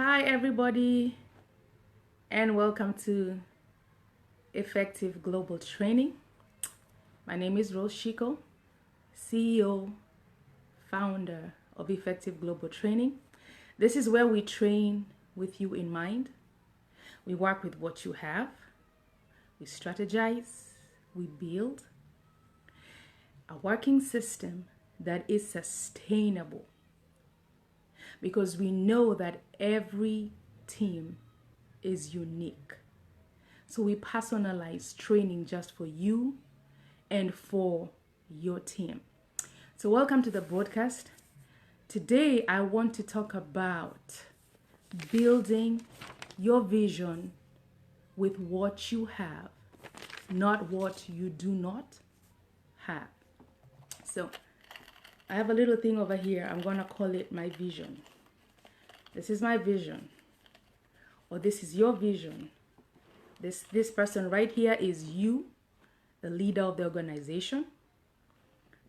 Hi, everybody, and welcome to Effective Global Training. My name is Rose Chico, CEO, founder of Effective Global Training. This is where we train with you in mind. We work with what you have, we strategize, we build a working system that is sustainable, because we know that every team is unique. So we personalize training just for you and for your team. So welcome to the broadcast. Today I want to talk about building your vision with what you have, not what you do not have. So I have a little thing over here. I'm going to call it my vision. This is my vision, or this is your vision. This person right here is you, the leader of the organization,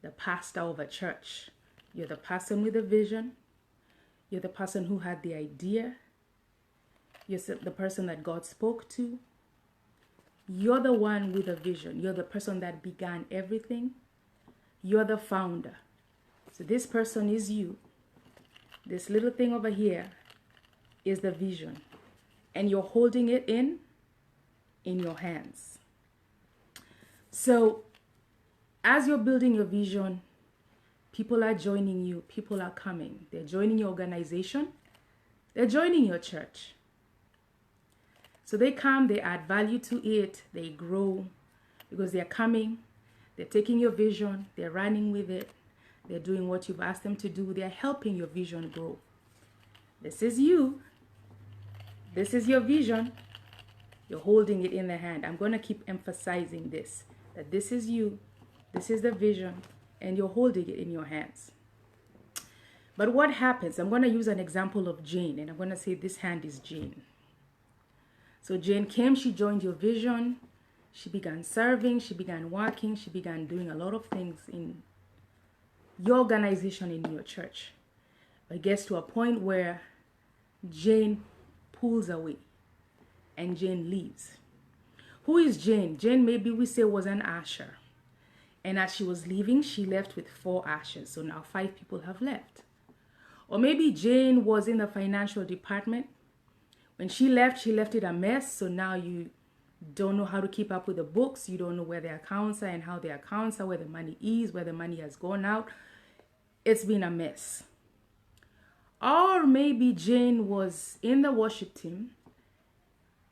the pastor of a church. You're the person with the vision. You're the person who had the idea. You're the person that God spoke to. You're the one with a vision. You're the person that began everything. You're the founder. So this person is you. This little thing over here is the vision, and you're holding it in your hands. So as you're building your vision, people are joining you. People are coming. They're joining your organization. They're joining your church. So they come, they add value to it, they grow because they're coming, they're taking your vision, they're running with it, they're doing what you've asked them to do, they're helping your vision grow. This is you. This is your vision. You're holding it in the hand. I'm going to keep emphasizing this, that this is you, this is the vision, and you're holding it in your hands. But what happens? I'm going to use an example of Jane, and I'm going to say this hand is Jane. So Jane came, she joined your vision, she began serving, she began working, she began doing a lot of things in your organization, in your church. But it gets to a point where Jane pulls away and Jane leaves. Who is Jane? Jane, maybe we say, was an usher. And as she was leaving, she left with 4 ushers. So now 5 people have left. Or maybe Jane was in the financial department. When she left it a mess. So now you don't know how to keep up with the books. You don't know where the accounts are and how the accounts are, where the money is, where the money has gone out. It's been a mess. Or maybe Jane was in the worship team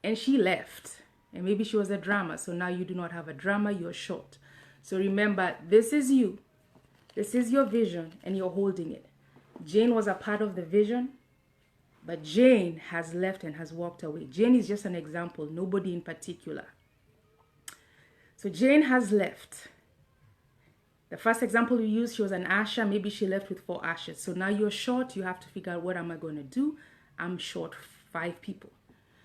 and she left. And maybe she was a drummer. So now you do not have a drummer, you're short. So remember, this is you. This is your vision and you're holding it. Jane was a part of the vision, but Jane has left and has walked away. Jane is just an example, nobody in particular. So Jane has left. The first example we used, she was an usher. Maybe she left with 4 ushers. So now you're short. You have to figure out, what am I going to do? I'm short 5 people.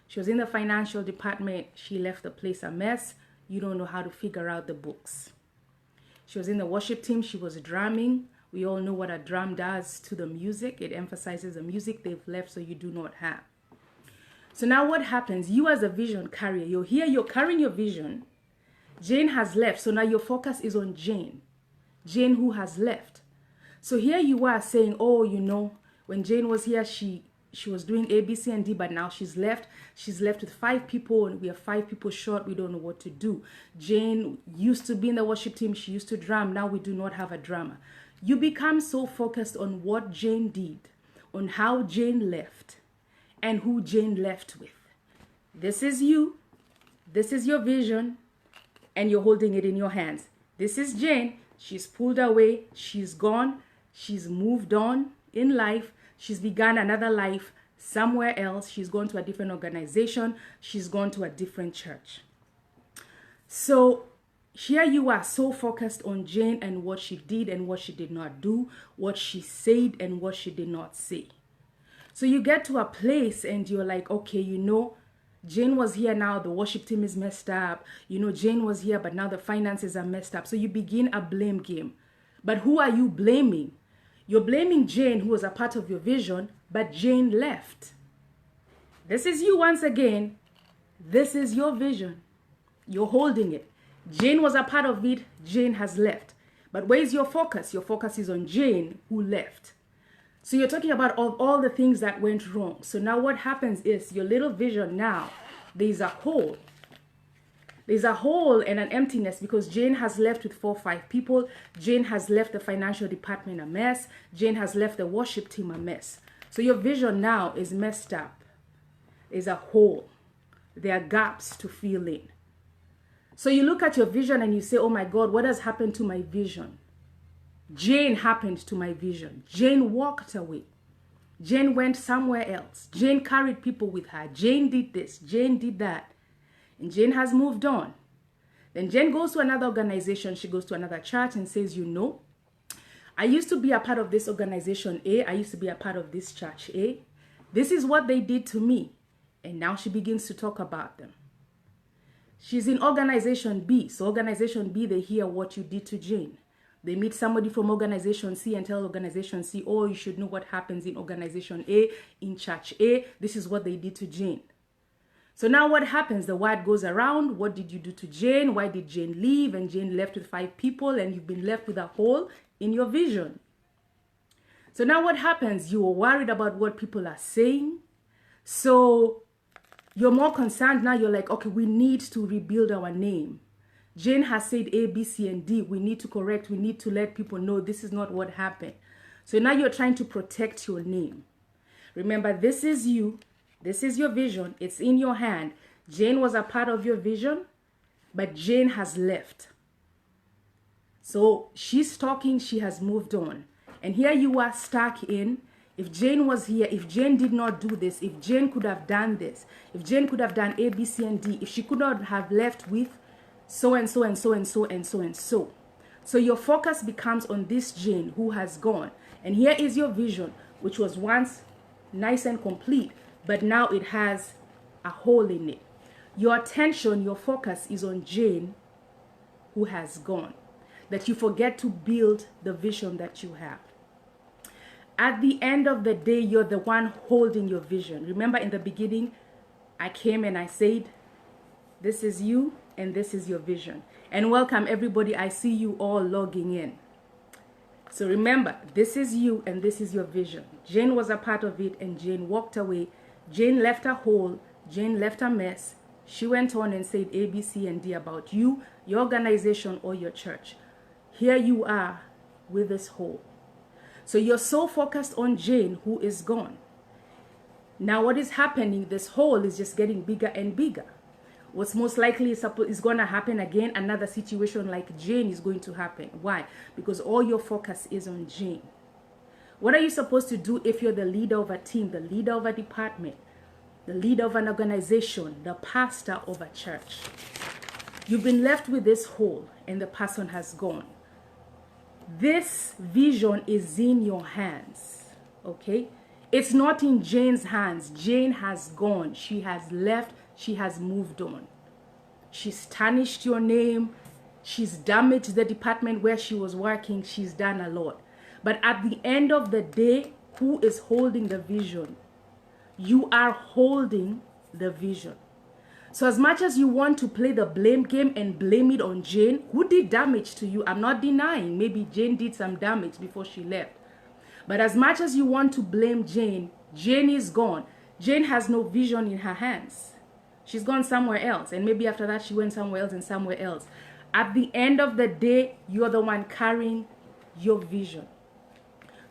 She was in the financial department. She left the place a mess. You don't know how to figure out the books. She was in the worship team. She was drumming. We all know what a drum does to the music. It emphasizes the music they've left, so you do not have. So now what happens? You as a vision carrier, you're here, you're carrying your vision. Jane has left. So now your focus is on Jane. Jane who has left. So here you are saying, oh, you know, when Jane was here, she was doing A, B, C, and D, but now she's left. She's left with 5 people, and we are 5 people short. We don't know what to do. Jane used to be in the worship team. She used to drum. Now we do not have a drummer. You become so focused on what Jane did, on how Jane left, and who Jane left with. This is you. This is your vision, and you're holding it in your hands. This is Jane. She's pulled away. She's gone. She's moved on in life. She's begun another life somewhere else. She's gone to a different organization. She's gone to a different church. So here you are, so focused on Jane and what she did and what she did not do, what she said and what she did not say. So you get to a place and you're like, okay, you know, Jane was here, now the worship team is messed up. You know, Jane was here, but now the finances are messed up. So you begin a blame game. But who are you blaming? You're blaming Jane, who was a part of your vision, but Jane left. This is you once again. This is your vision. You're holding it. Jane was a part of it. Jane has left. But where's your focus? Your focus is on Jane, who left. So you're talking about all the things that went wrong. So now what happens is your little vision now, there's a hole. There's a hole and an emptiness because Jane has left with 4 or 5 people. Jane has left the financial department a mess. Jane has left the worship team a mess. So your vision now is messed up. There's a hole. There are gaps to fill in. So you look at your vision and you say, oh my God, what has happened to my vision? Jane happened to my vision. Jane walked away. Jane went somewhere else. Jane carried people with her. Jane did this. Jane did that. And Jane has moved on. Then Jane goes to another organization. She goes to another church and says, you know, I used to be a part of this organization A. I used to be a part of this church A. This is what they did to me. And now she begins to talk about them. She's in organization B. So organization B, they hear what you did to Jane. They meet somebody from organization C and tell organization C, oh, you should know what happens in organization A, in church A. This is what they did to Jane. So now what happens? The word goes around. What did you do to Jane? Why did Jane leave? And Jane left with 5 people and you've been left with a hole in your vision. So now what happens? You are worried about what people are saying. So you're more concerned now. You're like, okay, we need to rebuild our name. Jane has said A, B, C, and D. We need to correct. We need to let people know this is not what happened. So now you're trying to protect your name. Remember, this is you. This is your vision. It's in your hand. Jane was a part of your vision, but Jane has left. So she's talking. She has moved on. And here you are stuck in, if Jane was here, if Jane did not do this, if Jane could have done this, if Jane could have done A, B, C, and D, if she could not have left with so and so and so and so and so and so. So your focus becomes on this Jane who has gone. And here is your vision, which was once nice and complete, but now it has a hole in it. Your attention, your focus is on Jane who has gone. That you forget to build the vision that you have. At the end of the day, you're the one holding your vision. Remember in the beginning, I came and I said, this is you and this is your vision. And welcome everybody. I see you all logging in. So remember, this is you and this is your vision. Jane was a part of it and Jane walked away. Jane left a hole. Jane left a mess. She went on and said A, B, C, and D about you, your organization, or your church. Here you are with this hole. So you're so focused on Jane who is gone. Now what is happening? This hole is just getting bigger and bigger. What's most likely is going to happen again, another situation like Jane is going to happen. Why? Because all your focus is on Jane. What are you supposed to do if you're the leader of a team, the leader of a department, the leader of an organization, the pastor of a church? You've been left with this hole and the person has gone. This vision is in your hands, okay? It's not in Jane's hands. Jane has gone. She has left. She has moved on. She's tarnished your name. She's damaged the department where she was working. She's done a lot. But at the end of the day, who is holding the vision? You are holding the vision. So as much as you want to play the blame game and blame it on Jane, who did damage to you? I'm not denying. Maybe Jane did some damage before she left. But as much as you want to blame Jane, Jane is gone. Jane has no vision in her hands. She's gone somewhere else. And maybe after that, she went somewhere else and somewhere else. At the end of the day, you're the one carrying your vision.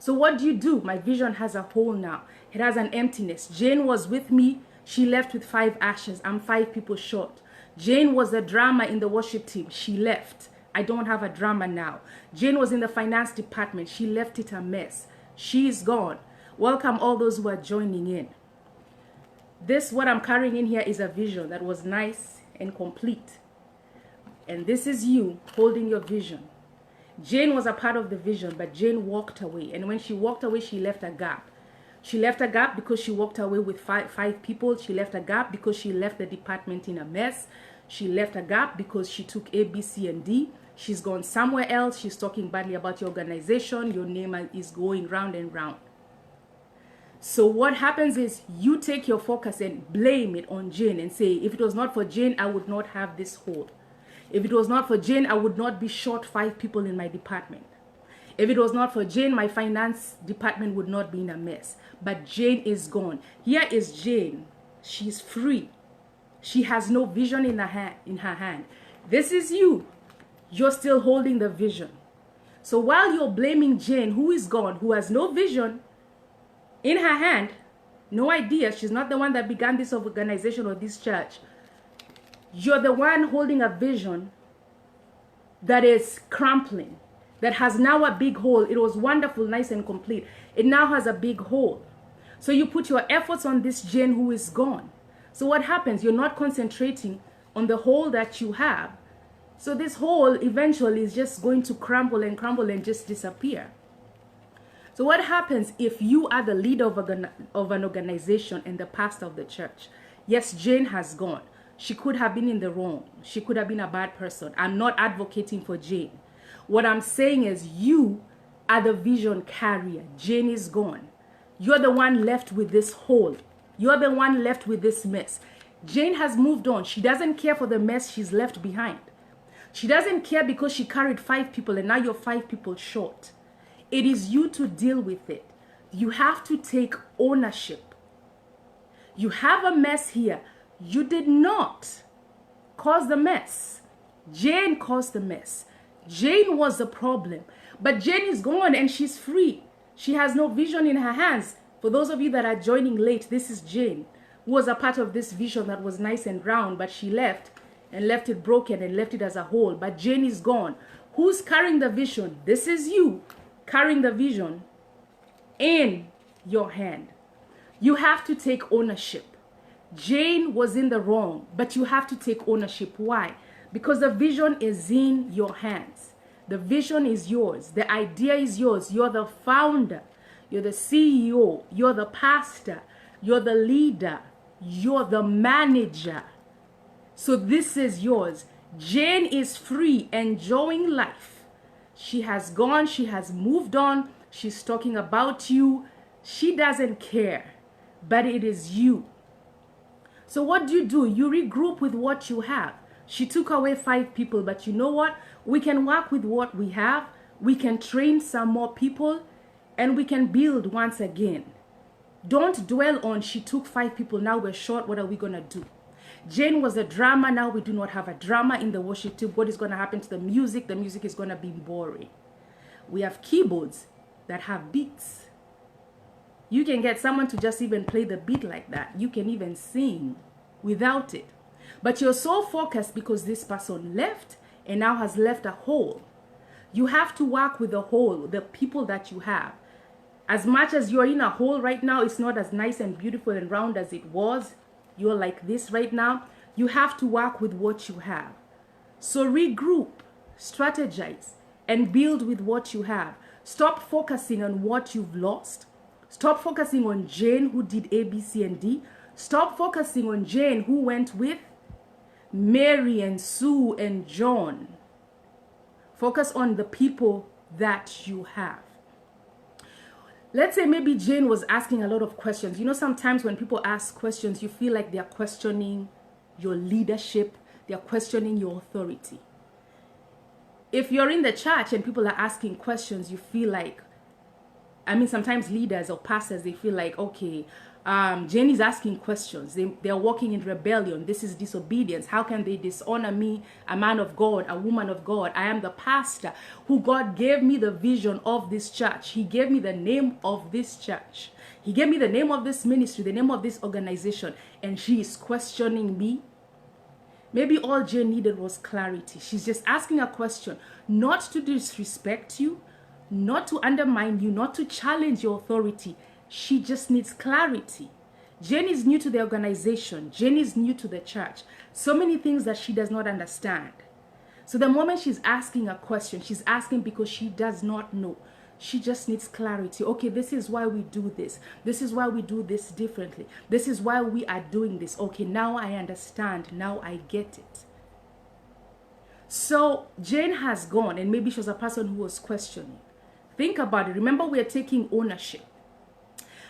So what do? My vision has a hole now. It has an emptiness. Jane was with me. She left with 5 ashes. I'm 5 people short. Jane was a drama in the worship team. She left. I don't have a drama now. Jane was in the finance department. She left it a mess. She's gone. Welcome all those who are joining in. This, what I'm carrying in here, is a vision that was nice and complete. And this is you holding your vision. Jane was a part of the vision, but Jane walked away. And when she walked away, she left a gap. She left a gap because she walked away with five people. She left a gap because she left the department in a mess. She left a gap because she took A, B, C, and D. She's gone somewhere else. She's talking badly about your organization. Your name is going round and round. So what happens is you take your focus and blame it on Jane and say, if it was not for Jane, I would not have this hole. If it was not for Jane, I would not be short 5 people in my department. If it was not for Jane, my finance department would not be in a mess. But Jane is gone. Here is Jane. She's free. She has no vision in her hand. This is you. You're still holding the vision. So while you're blaming Jane, who is gone, who has no vision in her hand, no idea, she's not the one that began this organization or this church. You're the one holding a vision that is crumbling, that has now a big hole. It was wonderful, nice and complete. It now has a big hole. So you put your efforts on this Jane who is gone. So what happens? You're not concentrating on the hole that you have. So this hole eventually is just going to crumble and just disappear. So what happens if you are the leader of an organization and the pastor of the church? Yes, Jane has gone. She could have been in the wrong. She could have been a bad person. I'm not advocating for Jane. What I'm saying is you are the vision carrier. Jane is gone. You're the one left with this hole. You're the one left with this mess. Jane has moved on. She doesn't care for the mess she's left behind. She doesn't care because she carried 5 people and now you're 5 people short. It is you to deal with it. You have to take ownership. You have a mess here. You did not cause the mess. Jane caused the mess. Jane was the problem. But Jane is gone and she's free. She has no vision in her hands. For those of you that are joining late, this is Jane, who was a part of this vision that was nice and round, but she left and left it broken and left it as a whole. But Jane is gone. Who's carrying the vision? This is you carrying the vision in your hand. You have to take ownership. Jane was in the wrong, but you have to take ownership. Why? Because the vision is in your hands. The vision is yours. The idea is yours. You're the founder. You're the CEO. You're the pastor. You're the leader. You're the manager. So this is yours. Jane is free, enjoying life. She has gone. She has moved on. She's talking about you. She doesn't care, but it is you. So what do? You regroup with what you have. She took away 5 people, but you know what? We can work with what we have. We can train some more people, and we can build once again. Don't dwell on she took 5 people, now we're short, what are we going to do? Jane was a drama, now we do not have a drama in the worship team. What is going to happen to the music? The music is going to be boring. We have keyboards that have beats. You can get someone to just even play the beat like that. You can even sing without it. But you're so focused because this person left and now has left a hole. You have to work with the hole, the people that you have. As much as you're in a hole right now, it's not as nice and beautiful and round as it was. You're like this right now. You have to work with what you have. So regroup, strategize, and build with what you have. Stop focusing on what you've lost. Stop focusing on Jane who did A, B, C, and D. Stop focusing on Jane who went with Mary and Sue and John. Focus on the people that you have. Let's say maybe Jane was asking a lot of questions. You know, sometimes when people ask questions, you feel like they're questioning your leadership. They're questioning your authority. If you're in the church and people are asking questions, you feel like, sometimes leaders or pastors, they feel like, okay, Jane is asking questions. They're walking in rebellion. This is disobedience. How can they dishonor me, a man of God, a woman of God? I am the pastor who God gave me the vision of this church. He gave me the name of this church. He gave me the name of this ministry, the name of this organization, and she is questioning me. Maybe all Jane needed was clarity. She's just asking a question, not to disrespect you, not to undermine you, not to challenge your authority. She just needs clarity. Jane is new to the organization. Jane is new to the church. So many things that she does not understand. So the moment she's asking a question, she's asking because she does not know. She just needs clarity. Okay, this is why we do this. This is why we do this differently. This is why we are doing this. Okay, now I understand. Now I get it. So Jane has gone, and maybe she was a person who was questioning. Think about it. Remember, we are taking ownership.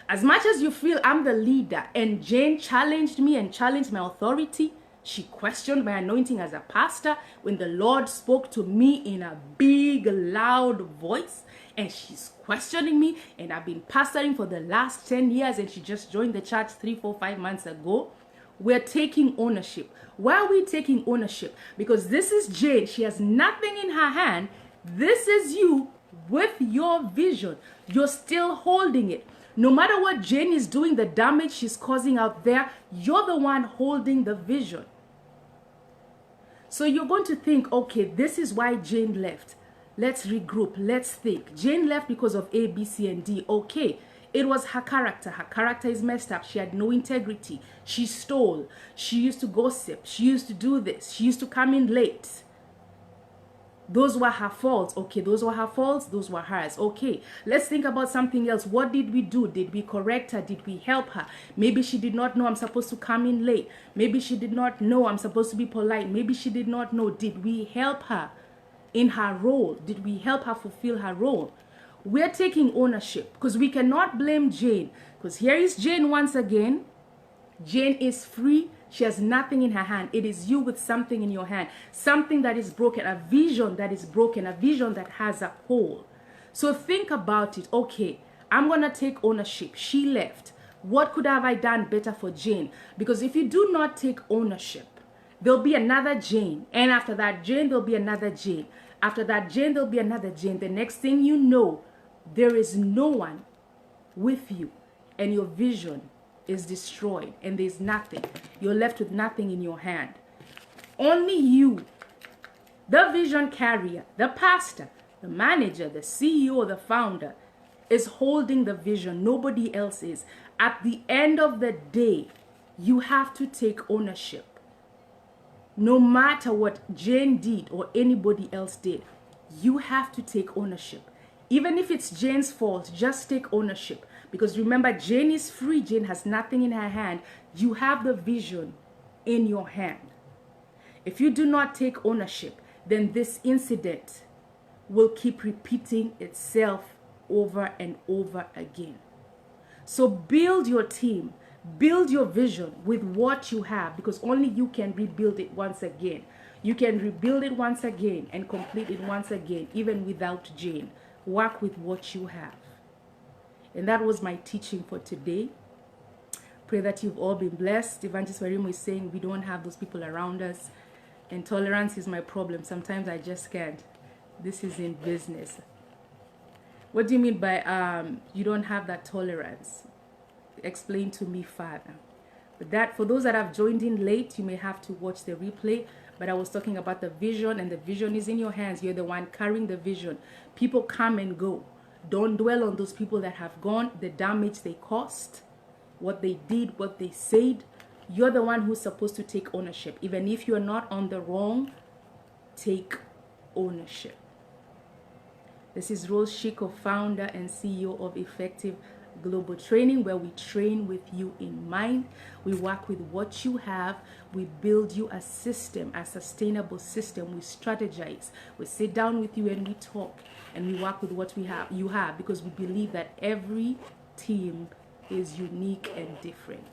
As much as you feel I'm the leader and Jane challenged me and challenged my authority, she questioned my anointing as a pastor when the Lord spoke to me in a big, loud voice, and she's questioning me, and I've been pastoring for the last 10 years, and she just joined the church 3, 4, 5 months ago. We're taking ownership. Why are we taking ownership? Because this is Jane. She has nothing in her hand. This is you with your vision. You're still holding it. No matter what Jane is doing, the damage she's causing out there, you're the one holding the vision. So you're going to think, okay, this is why Jane left. Let's regroup. Let's think. Jane left because of A, B, C, and D. Okay. It was her character. Her character is messed up. She had no integrity. She stole. She used to gossip. She used to do this. She used to come in late. Those were her faults. Okay, those were her faults. Those were hers. Okay, let's think about something else. What did we do? Did we correct her? Did we help her? Maybe she did not know I'm supposed to come in late. Maybe she did not know I'm supposed to be polite. Maybe she did not know. Did we help her in her role? Did we help her fulfill her role? We're taking ownership because we cannot blame Jane. Because here is Jane once again. Jane is free. She has nothing in her hand. It is you with something in your hand. Something that is broken. A vision that is broken. A vision that has a hole. So think about it. Okay, I'm going to take ownership. She left. What could have I done better for Jane? Because if you do not take ownership, there'll be another Jane. And after that Jane, there'll be another Jane. After that Jane, there'll be another Jane. The next thing you know, there is no one with you. And your vision is destroyed. And there's nothing. You're left with nothing in your hand. Only you, the vision carrier, the pastor, the manager, the CEO, the founder, is holding the vision. Nobody else is. At the end of the day, you have to take ownership. No matter what Jane did or anybody else did, you have to take ownership. Even if it's Jane's fault, just take ownership. Because remember, Jane is free. Jane has nothing in her hand. You have the vision in your hand. If you do not take ownership, then this incident will keep repeating itself over and over again. So build your team. Build your vision with what you have, because only you can rebuild it once again. You can rebuild it once again and complete it once again, even without Jane. Work with what you have. And that was my teaching for today. Pray that you've all been blessed. Evangelist Warimo is saying we don't have those people around us. And tolerance is my problem. Sometimes I just can't. This is in business. What do you mean by you don't have that tolerance? Explain to me, Father. But that, for those that have joined in late, you may have to watch the replay. But I was talking about the vision, and the vision is in your hands. You're the one carrying the vision. People come and go. Don't dwell on those people that have gone, the damage they caused, what they did, what they said. You're the one who's supposed to take ownership. Even if you're not on the wrong, take ownership. This is Rose Shiko, founder and CEO of Effective Global Training, where we train with you in mind. We work with what you have. We build you a system, a sustainable system. We strategize. We sit down with you and we talk, and we work with what you have, because we believe that every team is unique and different.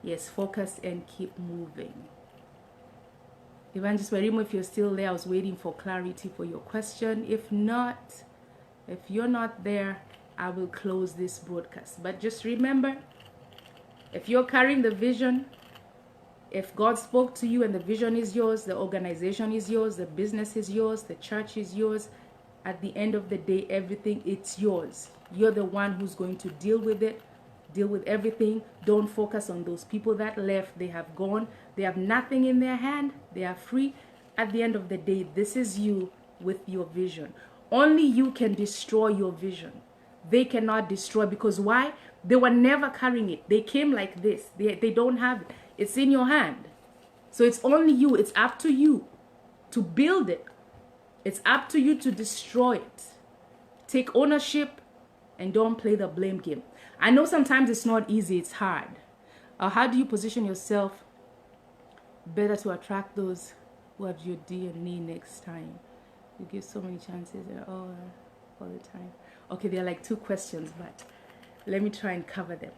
Yes, focus and keep moving. Evangelist Warimo, if you're still there, I was waiting for clarity for your question. If not, if you're not there, I will close this broadcast. But just remember, if you're carrying the vision, if God spoke to you and the vision is yours, the organization is yours, the business is yours, the church is yours, at the end of the day, everything, it's yours. You're the one who's going to deal with it, deal with everything. Don't focus on those people that left. They have gone. They have nothing in their hand. They are free. At the end of the day, this is you with your vision. Only you can destroy your vision. They cannot destroy, because why? They were never carrying it. They came like this. They don't have it. It's in your hand. So it's only you. It's up to you to build it. It's up to you to destroy it. Take ownership and don't play the blame game. I know sometimes it's not easy. It's hard. How do you position yourself better to attract those who have your DNA next time? You give so many chances all the time. Okay, there are like 2 questions, but Let me try and cover them.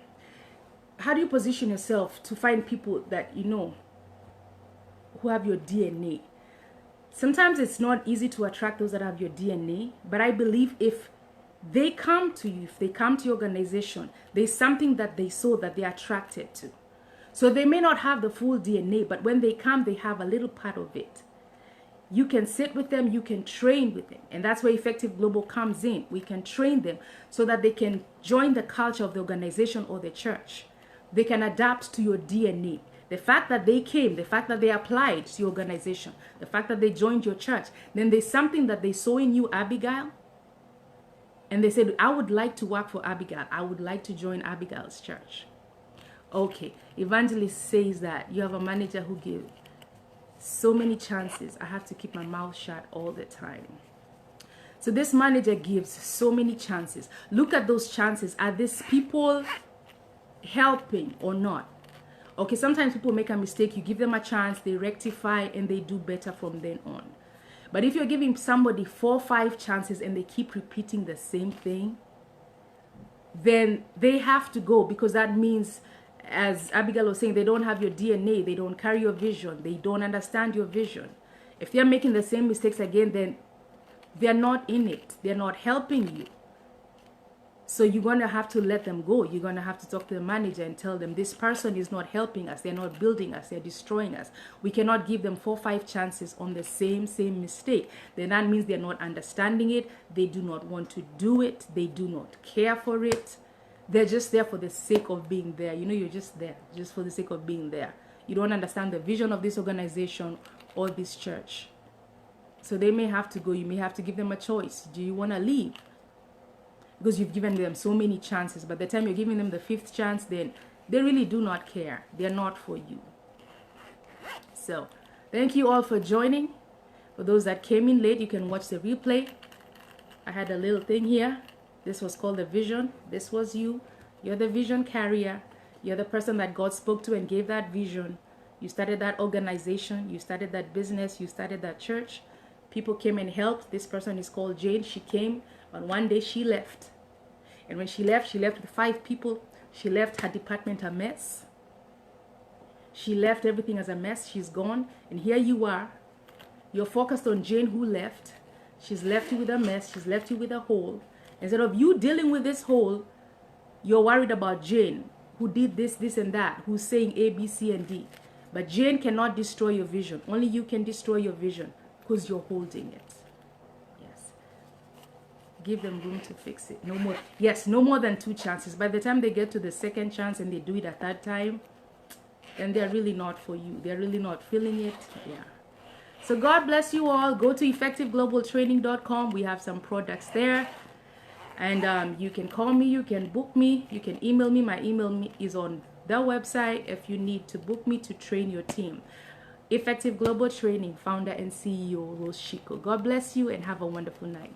How do you position yourself to find people that you know who have your DNA? Sometimes it's not easy to attract those that have your DNA, but I believe if they come to you, if they come to your organization, there's something that they saw that they're attracted to. So they may not have the full DNA, but when they come, they have a little part of it. You can sit with them, you can train with them. And that's where Effective Global comes in. We can train them so that they can join the culture of the organization or the church. They can adapt to your DNA. The fact that they came, the fact that they applied to your organization, the fact that they joined your church, then there's something that they saw in you, Abigail. And they said, I would like to work for Abigail. I would like to join Abigail's church. Okay, Evangelist says that you have a manager who gives so many chances. I have to keep my mouth shut all the time. So this manager gives so many chances. Look at those chances. Are these people helping or not? Okay, sometimes people make a mistake. You give them a chance, they rectify, and they do better from then on. But if you're giving somebody 4 or 5 chances and they keep repeating the same thing, then they have to go, because that means, as Abigail was saying, they don't have your DNA, they don't carry your vision, they don't understand your vision. If they're making the same mistakes again, then they're not in it, they're not helping you. So you're going to have to let them go. You're going to have to talk to the manager and tell them, this person is not helping us, they're not building us, they're destroying us. We cannot give them 4 or 5 chances on the same mistake. Then that means they're not understanding it, they do not want to do it, they do not care for it. They're just there for the sake of being there. You know, you're just there just for the sake of being there. You don't understand the vision of this organization or this church. So they may have to go. You may have to give them a choice. Do you want to leave? Because you've given them so many chances. By the time you're giving them the 5th chance, then they really do not care. They're not for you. So thank you all for joining. For those that came in late, you can watch the replay. I had a little thing here. This was called the vision. This was you. You're the vision carrier. You're the person that God spoke to and gave that vision. You started that organization. You started that business. You started that church. People came and helped. This person is called Jane. She came, but one day she left. And when she left with 5 people. She left her department a mess. She left everything as a mess. She's gone. And here you are. You're focused on Jane who left. She's left you with a mess. She's left you with a hole. Instead of you dealing with this hole, you're worried about Jane, who did this, this, and that, who's saying A, B, C, and D. But Jane cannot destroy your vision. Only you can destroy your vision, because you're holding it. Yes. Give them room to fix it. No more. Yes, no more than 2 chances. By the time they get to the 2nd chance and they do it a 3rd time, then they're really not for you. They're really not feeling it. Yeah. So God bless you all. Go to effectiveglobaltraining.com. We have some products there. And you can call me, you can book me, you can email me. My email is on the website if you need to book me to train your team. Effective Global Training, founder and CEO, Rose Shiko. God bless you and have a wonderful night.